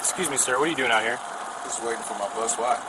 Excuse me, sir. What are you doing out here? Just waiting for my bus. Why?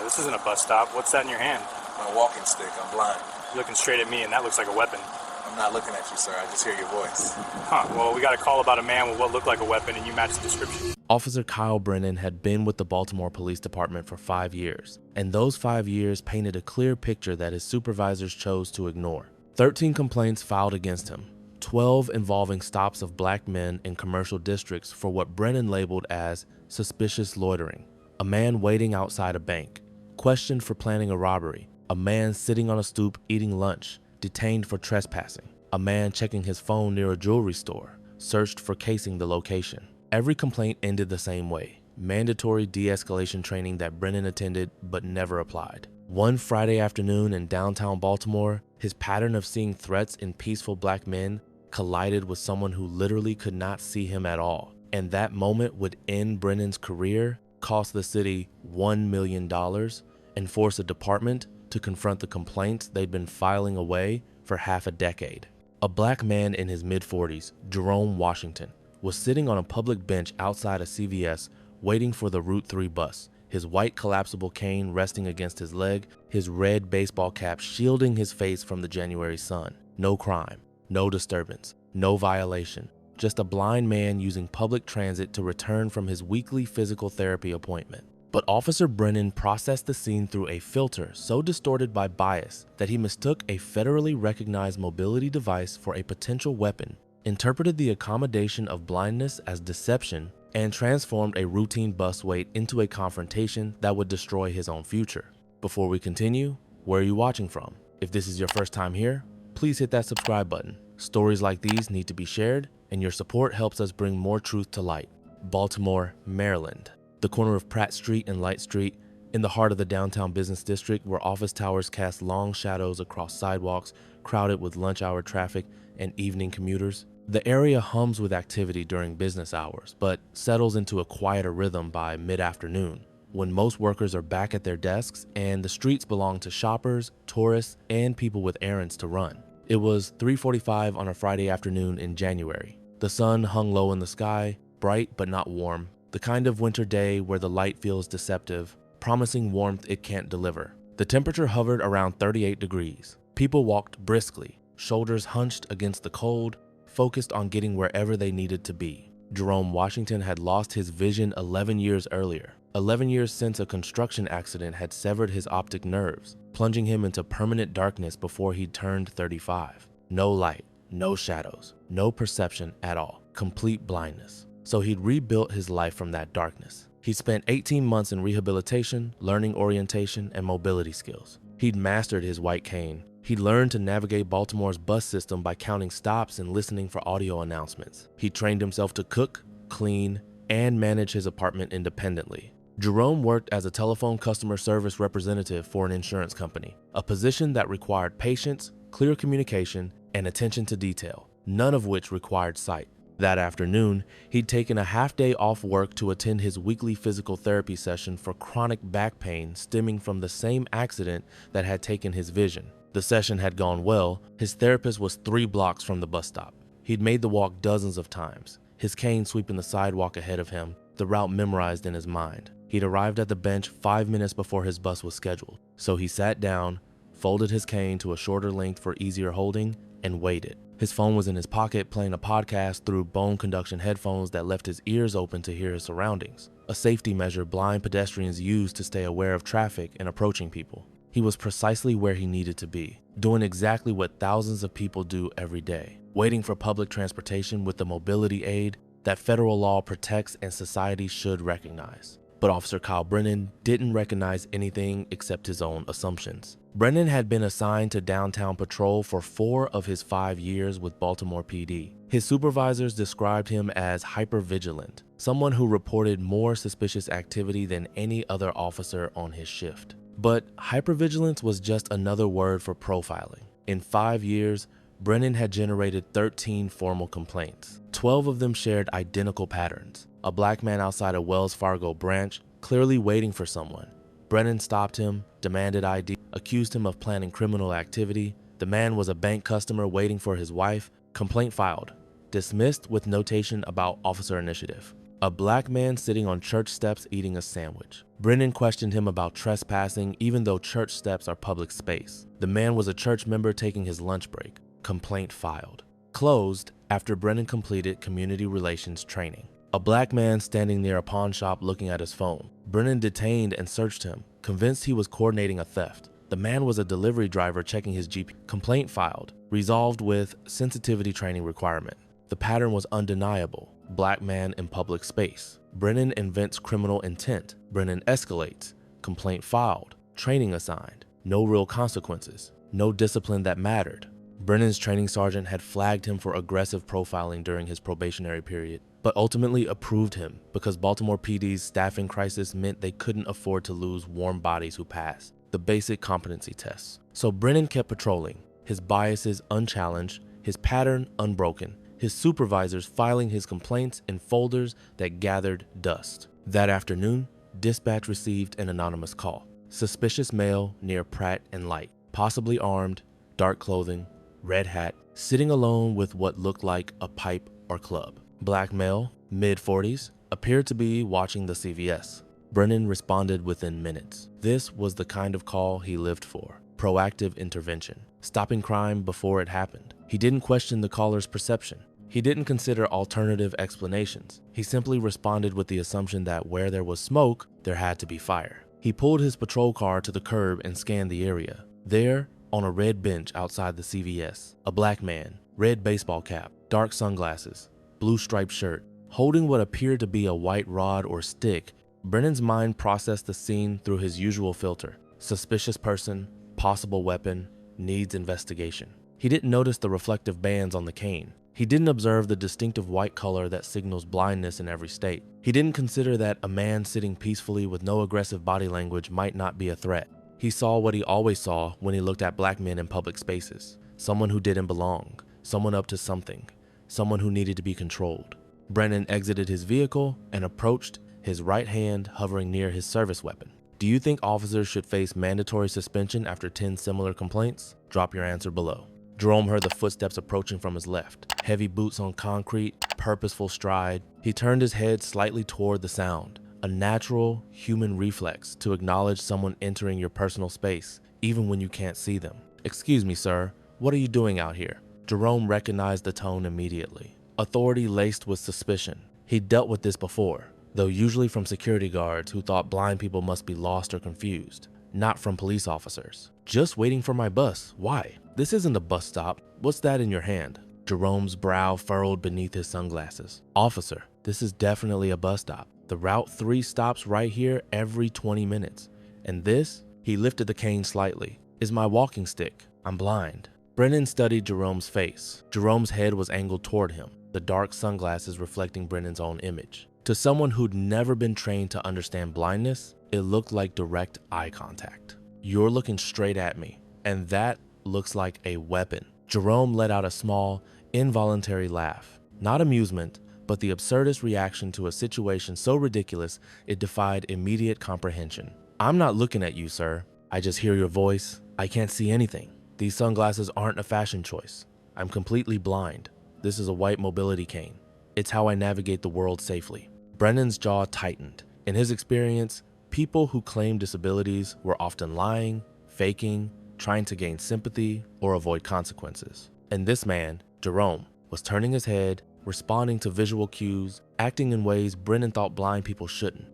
This isn't a bus stop. What's that in your hand? My walking stick. I'm blind. You're looking straight at me, and that looks like a weapon. I'm not looking at you, sir. I just hear your voice. Huh. Well, we got a call about a man with what looked like a weapon, and you matched the description. Officer Kyle Brennan had been with the Baltimore Police Department for 5 years, and those 5 years painted a clear picture that his supervisors chose to ignore. 13 complaints filed against him, 12 involving stops of black men in commercial districts for what Brennan labeled as suspicious loitering, a man waiting outside a bank, questioned for planning a robbery, a man sitting on a stoop eating lunch, detained for trespassing, a man checking his phone near a jewelry store, searched for casing the location. Every complaint ended the same way: mandatory de-escalation training that Brennan attended but never applied. One Friday afternoon in downtown Baltimore, his pattern of seeing threats in peaceful black men collided with someone who literally could not see him at all. And that moment would end Brennan's career, cost the city $1 million, and force a department to confront the complaints they'd been filing away for half a decade. A black man in his mid-40s, Jerome Washington, was sitting on a public bench outside a CVS waiting for the Route 3 bus, his white collapsible cane resting against his leg, his red baseball cap shielding his face from the January sun. No crime, no disturbance, no violation, just a blind man using public transit to return from his weekly physical therapy appointment. But Officer Brennan processed the scene through a filter so distorted by bias that he mistook a federally recognized mobility device for a potential weapon, interpreted the accommodation of blindness as deception, and transformed a routine bus wait into a confrontation that would destroy his own future. Before we continue, where are you watching from? If this is your first time here, please hit that subscribe button. Stories like these need to be shared, and your support helps us bring more truth to light. Baltimore, Maryland. The corner of Pratt Street and Light Street, in the heart of the downtown business district where office towers cast long shadows across sidewalks crowded with lunch hour traffic and evening commuters. The area hums with activity during business hours, but settles into a quieter rhythm by mid-afternoon, when most workers are back at their desks and the streets belong to shoppers, tourists, and people with errands to run. It was 3:45 on a Friday afternoon in January. The sun hung low in the sky, bright but not warm, the kind of winter day where the light feels deceptive, promising warmth it can't deliver. The temperature hovered around 38 degrees. People walked briskly, shoulders hunched against the cold, focused on getting wherever they needed to be. Jerome Washington had lost his vision 11 years earlier, 11 years since a construction accident had severed his optic nerves, plunging him into permanent darkness before he turned 35. No light, no shadows, no perception at all, complete blindness. So he'd rebuilt his life from that darkness. He'd spent 18 months in rehabilitation, learning orientation, and mobility skills. He'd mastered his white cane. He'd learned to navigate Baltimore's bus system by counting stops and listening for audio announcements. He trained himself to cook, clean, and manage his apartment independently. Jerome worked as a telephone customer service representative for an insurance company, a position that required patience, clear communication, and attention to detail, none of which required sight. That afternoon, he'd taken a half-day off work to attend his weekly physical therapy session for chronic back pain stemming from the same accident that had taken his vision. The session had gone well. His therapist was 3 blocks from the bus stop. He'd made the walk dozens of times, his cane sweeping the sidewalk ahead of him, the route memorized in his mind. He'd arrived at the bench 5 minutes before his bus was scheduled, so he sat down, folded his cane to a shorter length for easier holding, and waited. His phone was in his pocket, playing a podcast through bone conduction headphones that left his ears open to hear his surroundings, a safety measure blind pedestrians use to stay aware of traffic and approaching people. He was precisely where he needed to be, doing exactly what thousands of people do every day, waiting for public transportation with the mobility aid that federal law protects and society should recognize. But Officer Kyle Brennan didn't recognize anything except his own assumptions. Brennan had been assigned to downtown patrol for 4 of his 5 years with Baltimore PD. His supervisors described him as hypervigilant, someone who reported more suspicious activity than any other officer on his shift. But hypervigilance was just another word for profiling. In 5 years, Brennan had generated 13 formal complaints. 12 of them shared identical patterns. A black man outside a Wells Fargo branch, clearly waiting for someone. Brennan stopped him, demanded ID, accused him of planning criminal activity. The man was a bank customer waiting for his wife. Complaint filed. Dismissed with notation about officer initiative. A black man sitting on church steps eating a sandwich. Brennan questioned him about trespassing even though church steps are public space. The man was a church member taking his lunch break. Complaint filed. Closed after Brennan completed community relations training. A black man standing near a pawn shop looking at his phone. Brennan detained and searched him, convinced he was coordinating a theft. The man was a delivery driver checking his GPS. Complaint filed. Resolved with sensitivity training requirement. The pattern was undeniable. Black man in public space. Brennan invents criminal intent. Brennan escalates. Complaint filed. Training assigned. No real consequences. No discipline that mattered. Brennan's training sergeant had flagged him for aggressive profiling during his probationary period, but ultimately approved him because Baltimore PD's staffing crisis meant they couldn't afford to lose warm bodies who passed the basic competency tests. So Brennan kept patrolling, his biases unchallenged, his pattern unbroken, his supervisors filing his complaints in folders that gathered dust. That afternoon, dispatch received an anonymous call. Suspicious male near Pratt and Light, possibly armed, dark clothing, red hat, sitting alone with what looked like a pipe or club. Black male, mid-40s, appeared to be watching the CVS. Brennan responded within minutes. This was the kind of call he lived for. Proactive intervention. Stopping crime before it happened. He didn't question the caller's perception. He didn't consider alternative explanations. He simply responded with the assumption that where there was smoke, there had to be fire. He pulled his patrol car to the curb and scanned the area. There, on a red bench outside the CVS, a black man, red baseball cap, dark sunglasses, blue striped shirt, holding what appeared to be a white rod or stick. Brennan's mind processed the scene through his usual filter. Suspicious person, possible weapon, needs investigation. He didn't notice the reflective bands on the cane. He didn't observe the distinctive white color that signals blindness in every state. He didn't consider that a man sitting peacefully with no aggressive body language might not be a threat. He saw what he always saw when he looked at black men in public spaces. Someone who didn't belong, someone up to something, someone who needed to be controlled. Brennan exited his vehicle and approached, his right hand hovering near his service weapon. Do you think officers should face mandatory suspension after 10 similar complaints? Drop your answer below. Jerome heard the footsteps approaching from his left. Heavy boots on concrete, purposeful stride. He turned his head slightly toward the sound. A natural human reflex to acknowledge someone entering your personal space, even when you can't see them. Excuse me, sir. What are you doing out here? Jerome recognized the tone immediately. Authority laced with suspicion. He'd dealt with this before, though usually from security guards who thought blind people must be lost or confused, not from police officers. Just waiting for my bus. Why? This isn't a bus stop. What's that in your hand? Jerome's brow furrowed beneath his sunglasses. Officer, this is definitely a bus stop. The Route 3 stops right here every 20 minutes. And this, he lifted the cane slightly, is my walking stick. I'm blind. Brennan studied Jerome's face. Jerome's head was angled toward him, the dark sunglasses reflecting Brennan's own image. To someone who'd never been trained to understand blindness, it looked like direct eye contact. You're looking straight at me, and that looks like a weapon. Jerome let out a small, involuntary laugh. Not amusement, but the absurdist reaction to a situation so ridiculous it defied immediate comprehension. I'm not looking at you, sir. I just hear your voice. I can't see anything. These sunglasses aren't a fashion choice. I'm completely blind. This is a white mobility cane. It's how I navigate the world safely. Brennan's jaw tightened. In his experience, people who claimed disabilities were often lying, faking, trying to gain sympathy or avoid consequences. And this man, Jerome, was turning his head, responding to visual cues, acting in ways Brennan thought blind people shouldn't.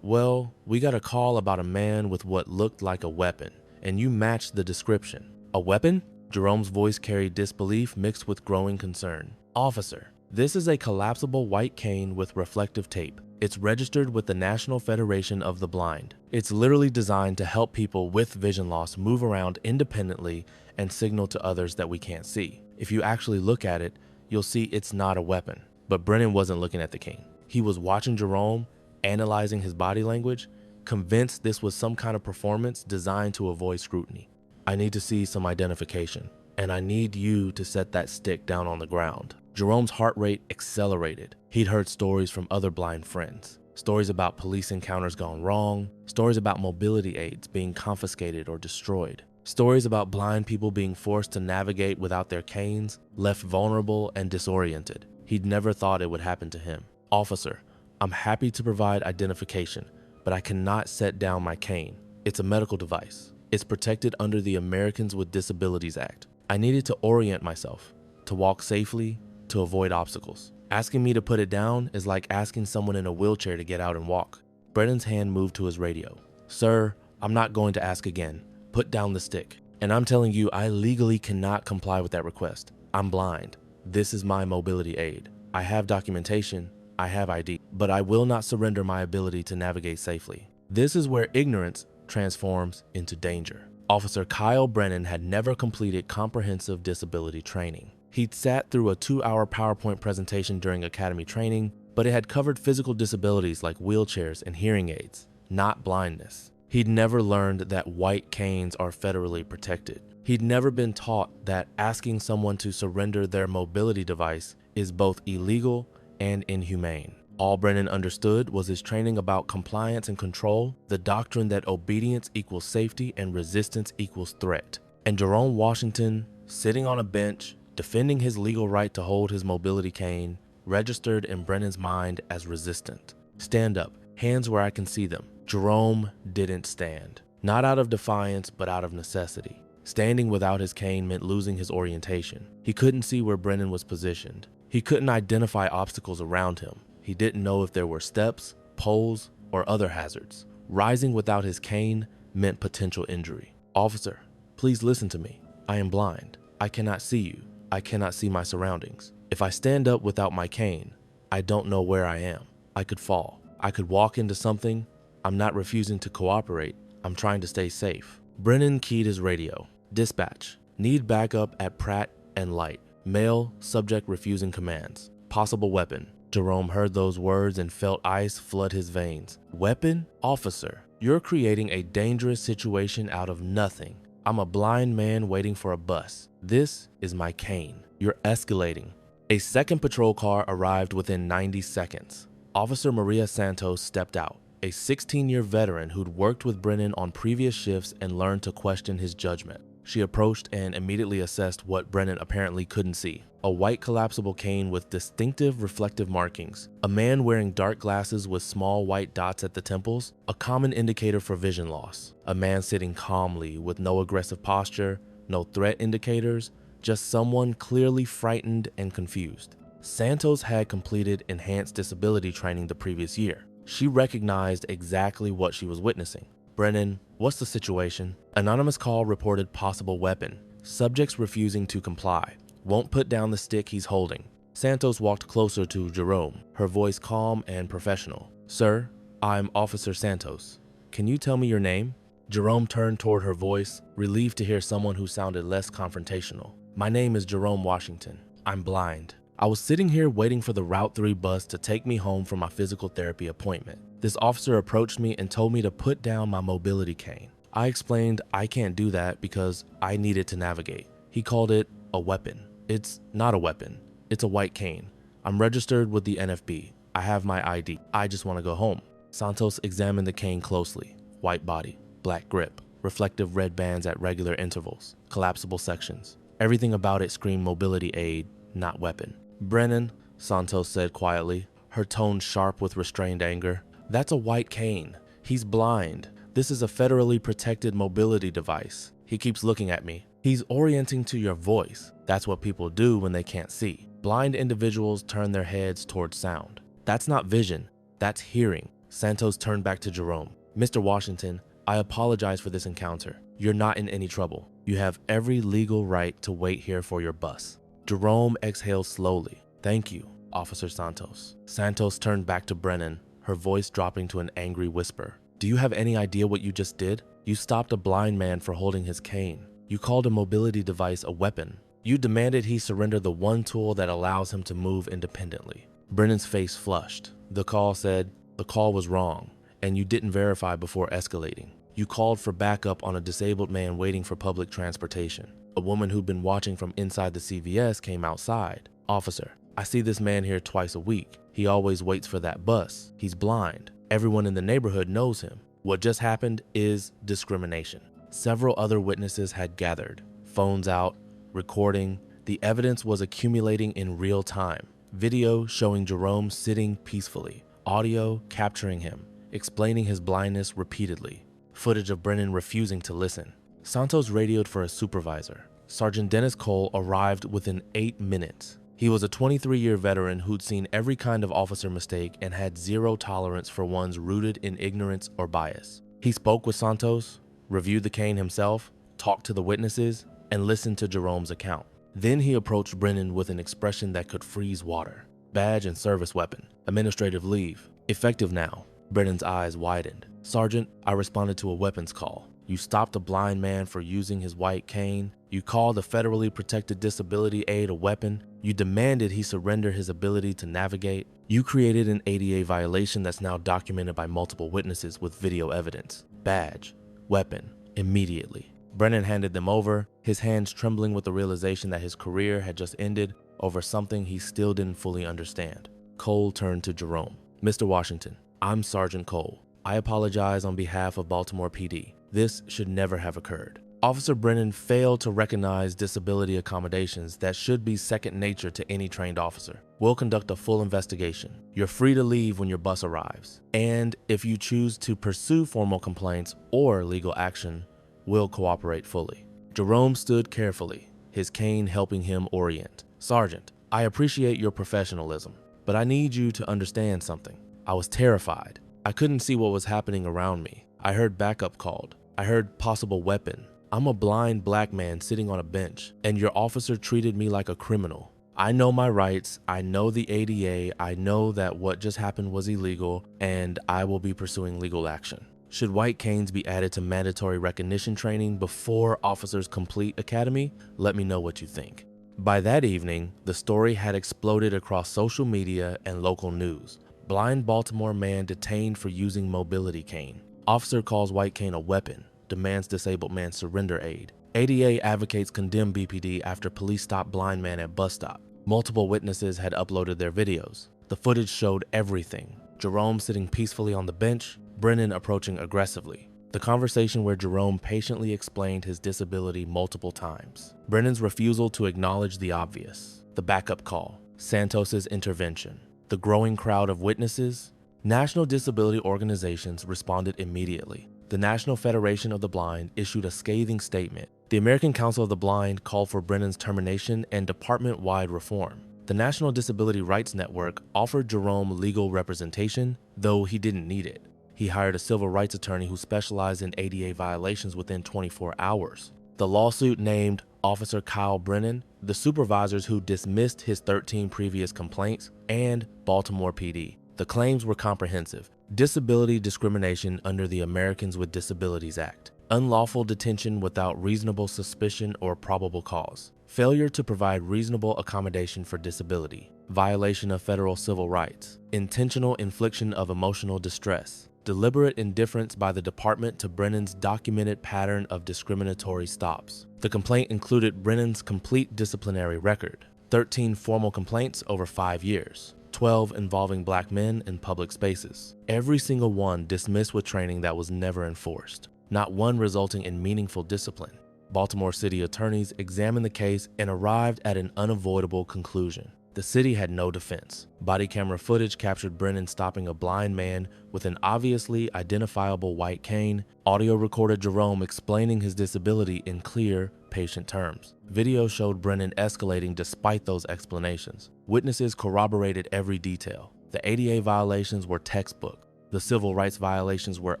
Well, we got a call about a man with what looked like a weapon, and you matched the description. A weapon? Jerome's voice carried disbelief mixed with growing concern. Officer, this is a collapsible white cane with reflective tape. It's registered with the National Federation of the Blind. It's literally designed to help people with vision loss move around independently and signal to others that we can't see. If you actually look at it, you'll see it's not a weapon. But Brennan wasn't looking at the cane. He was watching Jerome, analyzing his body language, convinced this was some kind of performance designed to avoid scrutiny. I need to see some identification, and I need you to set that stick down on the ground. Jerome's heart rate accelerated. He'd heard stories from other blind friends. Stories about police encounters gone wrong. Stories about mobility aids being confiscated or destroyed. Stories about blind people being forced to navigate without their canes, left vulnerable and disoriented. He'd never thought it would happen to him. Officer, I'm happy to provide identification, but I cannot set down my cane. It's a medical device. It's protected under the Americans with Disabilities Act. I needed to orient myself, to walk safely, to avoid obstacles. Asking me to put it down is like asking someone in a wheelchair to get out and walk. Brennan's hand moved to his radio. Sir, I'm not going to ask again. Put down the stick. And I'm telling you, I legally cannot comply with that request. I'm blind. This is my mobility aid. I have documentation. I have ID, but I will not surrender my ability to navigate safely. This is where ignorance transforms into danger. Officer Kyle Brennan had never completed comprehensive disability training. He'd sat through a 2-hour PowerPoint presentation during academy training, but it had covered physical disabilities like wheelchairs and hearing aids, not blindness. He'd never learned that white canes are federally protected. He'd never been taught that asking someone to surrender their mobility device is both illegal and inhumane. All Brennan understood was his training about compliance and control, the doctrine that obedience equals safety and resistance equals threat. And Jerome Washington, sitting on a bench, defending his legal right to hold his mobility cane, registered in Brennan's mind as resistant. Stand up, hands where I can see them. Jerome didn't stand. Not out of defiance, but out of necessity. Standing without his cane meant losing his orientation. He couldn't see where Brennan was positioned. He couldn't identify obstacles around him. He didn't know if there were steps, poles, or other hazards. Rising without his cane meant potential injury. Officer, please listen to me. I am blind. I cannot see you. I cannot see my surroundings. If I stand up without my cane, I don't know where I am. I could fall. I could walk into something. I'm not refusing to cooperate. I'm trying to stay safe. Brennan keyed his radio. Dispatch. Need backup at Pratt and Light. Male, subject refusing commands. Possible weapon. Jerome heard those words and felt ice flood his veins. Weapon? Officer, you're creating a dangerous situation out of nothing. I'm a blind man waiting for a bus. This is my cane. You're escalating. A second patrol car arrived within 90 seconds. Officer Maria Santos stepped out, a 16-year veteran who'd worked with Brennan on previous shifts and learned to question his judgment. She approached and immediately assessed what Brennan apparently couldn't see. A white collapsible cane with distinctive reflective markings. A man wearing dark glasses with small white dots at the temples, a common indicator for vision loss. A man sitting calmly with no aggressive posture, no threat indicators, just someone clearly frightened and confused. Santos had completed enhanced disability training the previous year. She recognized exactly what she was witnessing. Brennan, what's the situation? Anonymous call reported possible weapon. Subjects refusing to comply. Won't put down the stick he's holding. Santos walked closer to Jerome, her voice calm and professional. Sir, I'm Officer Santos. Can you tell me your name? Jerome turned toward her voice, relieved to hear someone who sounded less confrontational. My name is Jerome Washington. I'm blind. I was sitting here waiting for the Route 3 bus to take me home from my physical therapy appointment. This officer approached me and told me to put down my mobility cane. I explained I can't do that because I needed to navigate. He called it a weapon. It's not a weapon. It's a white cane. I'm registered with the NFB. I have my ID. I just want to go home. Santos examined the cane closely. White body, black grip, reflective red bands at regular intervals, collapsible sections. Everything about it screamed mobility aid, not weapon. Brennan, Santos said quietly, her tone sharp with restrained anger. That's a white cane. He's blind. This is a federally protected mobility device. He keeps looking at me. He's orienting to your voice. That's what people do when they can't see. Blind individuals turn their heads towards sound. That's not vision. That's hearing. Santos turned back to Jerome. Mr. Washington, I apologize for this encounter. You're not in any trouble. You have every legal right to wait here for your bus. Jerome exhaled slowly. Thank you, Officer Santos. Santos turned back to Brennan, her voice dropping to an angry whisper. Do you have any idea what you just did? You stopped a blind man for holding his cane. You called a mobility device a weapon. You demanded he surrender the one tool that allows him to move independently. Brennan's face flushed. The call said, the call was wrong, and you didn't verify before escalating. You called for backup on a disabled man waiting for public transportation. A woman who'd been watching from inside the CVS came outside. Officer, I see this man here twice a week. He always waits for that bus. He's blind. Everyone in the neighborhood knows him. What just happened is discrimination. Several other witnesses had gathered. Phones out, recording. The evidence was accumulating in real time. Video showing Jerome sitting peacefully. Audio capturing him, explaining his blindness repeatedly. Footage of Brennan refusing to listen. Santos radioed for a supervisor. Sergeant Dennis Cole arrived within 8 minutes. He was a 23-year veteran who'd seen every kind of officer mistake and had zero tolerance for ones rooted in ignorance or bias. He spoke with Santos, reviewed the cane himself, talked to the witnesses, and listened to Jerome's account. Then he approached Brennan with an expression that could freeze water. Badge and service weapon. Administrative leave. Effective now. Brennan's eyes widened. Sergeant, I responded to a weapons call. You stopped a blind man for using his white cane. You called a federally protected disability aid a weapon. You demanded he surrender his ability to navigate. You created an ADA violation that's now documented by multiple witnesses with video evidence. Badge, weapon, immediately. Brennan handed them over, his hands trembling with the realization that his career had just ended over something he still didn't fully understand. Cole turned to Jerome. Mr. Washington, I'm Sergeant Cole. I apologize on behalf of Baltimore PD. This should never have occurred. Officer Brennan failed to recognize disability accommodations that should be second nature to any trained officer. We'll conduct a full investigation. You're free to leave when your bus arrives. And if you choose to pursue formal complaints or legal action, we'll cooperate fully. Jerome stood carefully, his cane helping him orient. Sergeant, I appreciate your professionalism, but I need you to understand something. I was terrified. I couldn't see what was happening around me. I heard backup called. I heard possible weapon. I'm a blind black man sitting on a bench, and your officer treated me like a criminal. I know my rights, I know the ADA, I know that what just happened was illegal, and I will be pursuing legal action. Should white canes be added to mandatory recognition training before officers complete academy? Let me know what you think. By that evening, the story had exploded across social media and local news. Blind Baltimore man detained for using mobility cane. Officer calls white cane a weapon. Demands disabled man surrender aid. ADA advocates condemn BPD after police stop blind man at bus stop. Multiple witnesses had uploaded their videos. The footage showed everything. Jerome sitting peacefully on the bench, Brennan approaching aggressively. The conversation where Jerome patiently explained his disability multiple times. Brennan's refusal to acknowledge the obvious. The backup call. Santos's intervention. The growing crowd of witnesses. National disability organizations responded immediately. The National Federation of the Blind issued a scathing statement. The American Council of the Blind called for Brennan's termination and department-wide reform. The National Disability Rights Network offered Jerome legal representation, though he didn't need it. He hired a civil rights attorney who specialized in ADA violations within 24 hours. The lawsuit named Officer Kyle Brennan, the supervisors who dismissed his 13 previous complaints, and Baltimore PD. The claims were comprehensive. Disability discrimination under the Americans with Disabilities Act. Unlawful detention without reasonable suspicion or probable cause. Failure to provide reasonable accommodation for disability. Violation of federal civil rights. Intentional infliction of emotional distress. Deliberate indifference by the department to Brennan's documented pattern of discriminatory stops. The complaint included Brennan's complete disciplinary record. 13 formal complaints over 5 years. 12 involving black men in public spaces. Every single one dismissed with training that was never enforced. Not one resulting in meaningful discipline. Baltimore city attorneys examined the case and arrived at an unavoidable conclusion. The city had no defense. Body camera footage captured Brennan stopping a blind man with an obviously identifiable white cane. Audio recorded Jerome explaining his disability in clear, patient terms. Video showed Brennan escalating despite those explanations. Witnesses corroborated every detail. The ADA violations were textbook. The civil rights violations were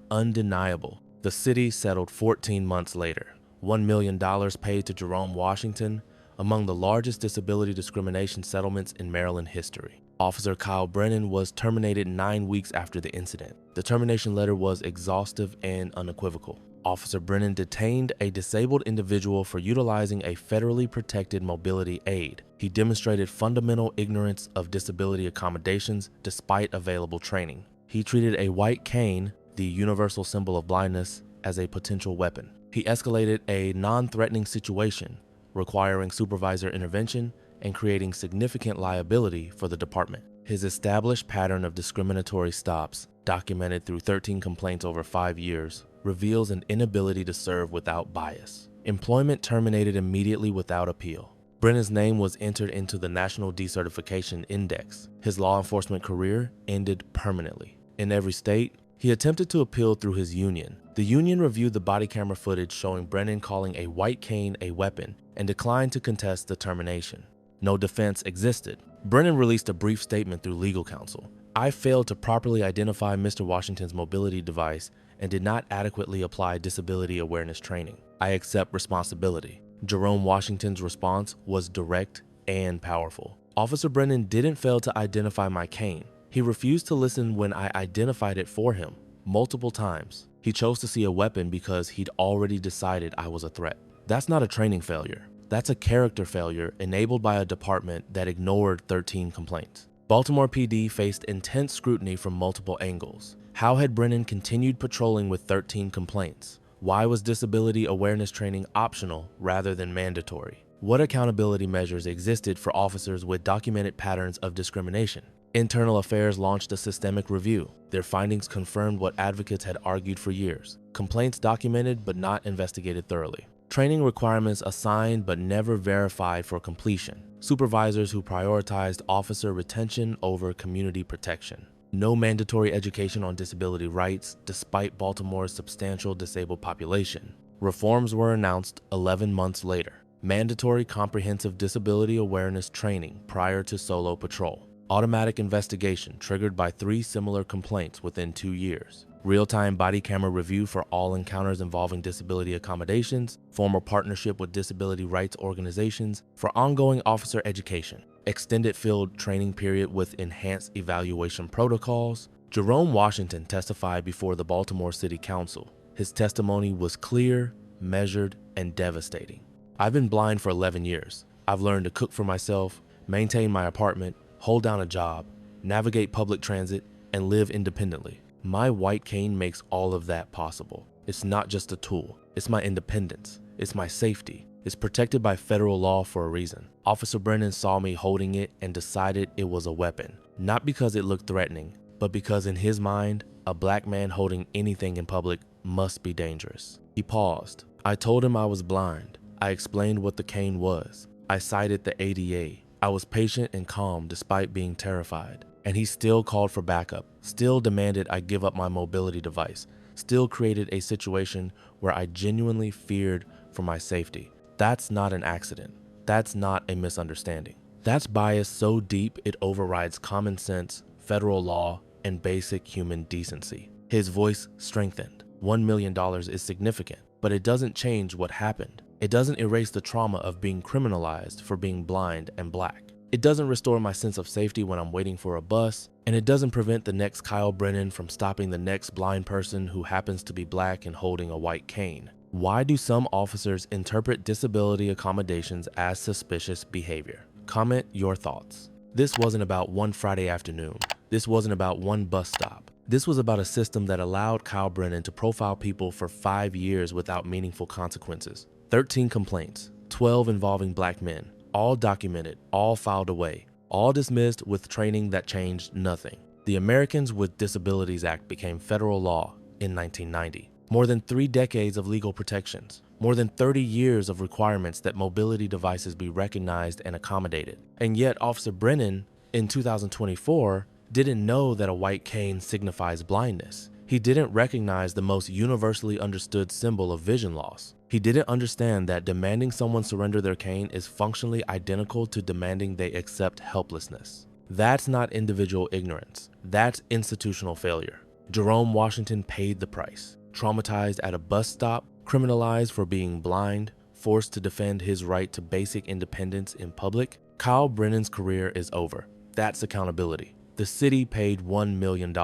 undeniable. The city settled 14 months later. $1 million paid to Jerome Washington, among the largest disability discrimination settlements in Maryland history. Officer Kyle Brennan was terminated 9 weeks after the incident. The termination letter was exhaustive and unequivocal. Officer Brennan detained a disabled individual for utilizing a federally protected mobility aid. He demonstrated fundamental ignorance of disability accommodations despite available training. He treated a white cane, the universal symbol of blindness, as a potential weapon. He escalated a non-threatening situation, requiring supervisor intervention and creating significant liability for the department. His established pattern of discriminatory stops, documented through 13 complaints over 5 years, reveals an inability to serve without bias. Employment terminated immediately without appeal. Brennan's name was entered into the National Decertification Index. His law enforcement career ended permanently. In every state, he attempted to appeal through his union. The union reviewed the body camera footage showing Brennan calling a white cane a weapon and declined to contest the termination. No defense existed. Brennan released a brief statement through legal counsel. I failed to properly identify Mr. Washington's mobility device and did not adequately apply disability awareness training. I accept responsibility. Jerome Washington's response was direct and powerful. Officer Brennan didn't fail to identify my cane. He refused to listen when I identified it for him multiple times. He chose to see a weapon because he'd already decided I was a threat. That's not a training failure. That's a character failure enabled by a department that ignored 13 complaints. Baltimore PD faced intense scrutiny from multiple angles. How had Brennan continued patrolling with 13 complaints? Why was disability awareness training optional rather than mandatory? What accountability measures existed for officers with documented patterns of discrimination? Internal Affairs launched a systemic review. Their findings confirmed what advocates had argued for years. Complaints documented but not investigated thoroughly. Training requirements assigned but never verified for completion. Supervisors who prioritized officer retention over community protection. No mandatory education on disability rights despite Baltimore's substantial disabled population. Reforms were announced 11 months later. Mandatory comprehensive disability awareness training prior to solo patrol. Automatic investigation triggered by 3 similar complaints within 2 years. Real-time body camera review for all encounters involving disability accommodations. Formal partnership with disability rights organizations for ongoing officer education. Extended field training period with enhanced evaluation protocols. Jerome Washington testified before the Baltimore City Council. His testimony was clear, measured, and devastating. I've been blind for 11 years. I've learned to cook for myself, maintain my apartment, hold down a job, navigate public transit, and live independently. My white cane makes all of that possible. It's not just a tool. It's my independence. It's my safety. It's protected by federal law for a reason. Officer Brennan saw me holding it and decided it was a weapon. Not because it looked threatening, but because in his mind, a black man holding anything in public must be dangerous. He paused. I told him I was blind. I explained what the cane was. I cited the ADA. I was patient and calm despite being terrified. And he still called for backup, still demanded I give up my mobility device, still created a situation where I genuinely feared for my safety. That's not an accident. That's not a misunderstanding. That's bias so deep it overrides common sense, federal law, and basic human decency. His voice strengthened. $1 million is significant, but it doesn't change what happened. It doesn't erase the trauma of being criminalized for being blind and black. It doesn't restore my sense of safety when I'm waiting for a bus, and it doesn't prevent the next Kyle Brennan from stopping the next blind person who happens to be black and holding a white cane. Why do some officers interpret disability accommodations as suspicious behavior? Comment your thoughts. This wasn't about one Friday afternoon. This wasn't about one bus stop. This was about a system that allowed Kyle Brennan to profile people for 5 years without meaningful consequences. 13 complaints, 12 involving black men, all documented, all filed away, all dismissed with training that changed nothing. The Americans with Disabilities Act became federal law in 1990. More than 3 decades of legal protections, more than 30 years of requirements that mobility devices be recognized and accommodated. And yet Officer Brennan in 2024 didn't know that a white cane signifies blindness. He didn't recognize the most universally understood symbol of vision loss. He didn't understand that demanding someone surrender their cane is functionally identical to demanding they accept helplessness. That's not individual ignorance. That's institutional failure. Jerome Washington paid the price. Traumatized at a bus stop, criminalized for being blind, forced to defend his right to basic independence in public, Kyle Brennan's career is over. That's accountability. The city paid $1 million.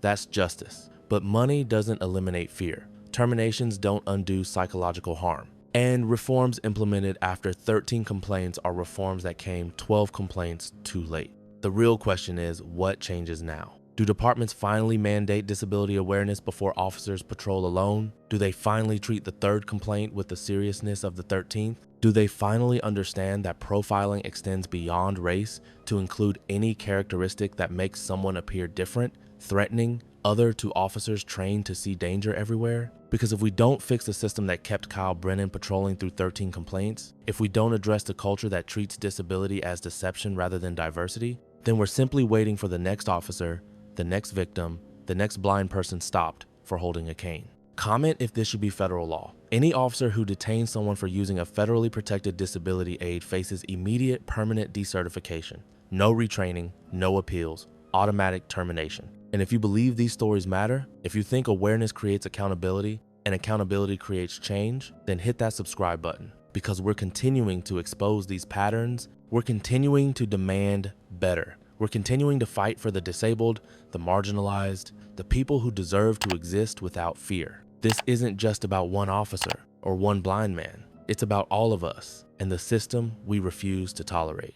That's justice. But money doesn't eliminate fear. Terminations don't undo psychological harm. And reforms implemented after 13 complaints are reforms that came 12 complaints too late. The real question is, what changes now? Do departments finally mandate disability awareness before officers patrol alone? Do they finally treat the 3rd complaint with the seriousness of the 13th? Do they finally understand that profiling extends beyond race to include any characteristic that makes someone appear different, threatening, other to officers trained to see danger everywhere? Because if we don't fix the system that kept Kyle Brennan patrolling through 13 complaints, if we don't address the culture that treats disability as deception rather than diversity, then we're simply waiting for the next officer, the next victim, the next blind person stopped for holding a cane. Comment if this should be federal law. Any officer who detains someone for using a federally protected disability aid faces immediate permanent decertification. No retraining, no appeals, automatic termination. And if you believe these stories matter, if you think awareness creates accountability and accountability creates change, then hit that subscribe button, because we're continuing to expose these patterns. We're continuing to demand better. We're continuing to fight for the disabled, the marginalized, the people who deserve to exist without fear. This isn't just about one officer or one blind man. It's about all of us and the system we refuse to tolerate.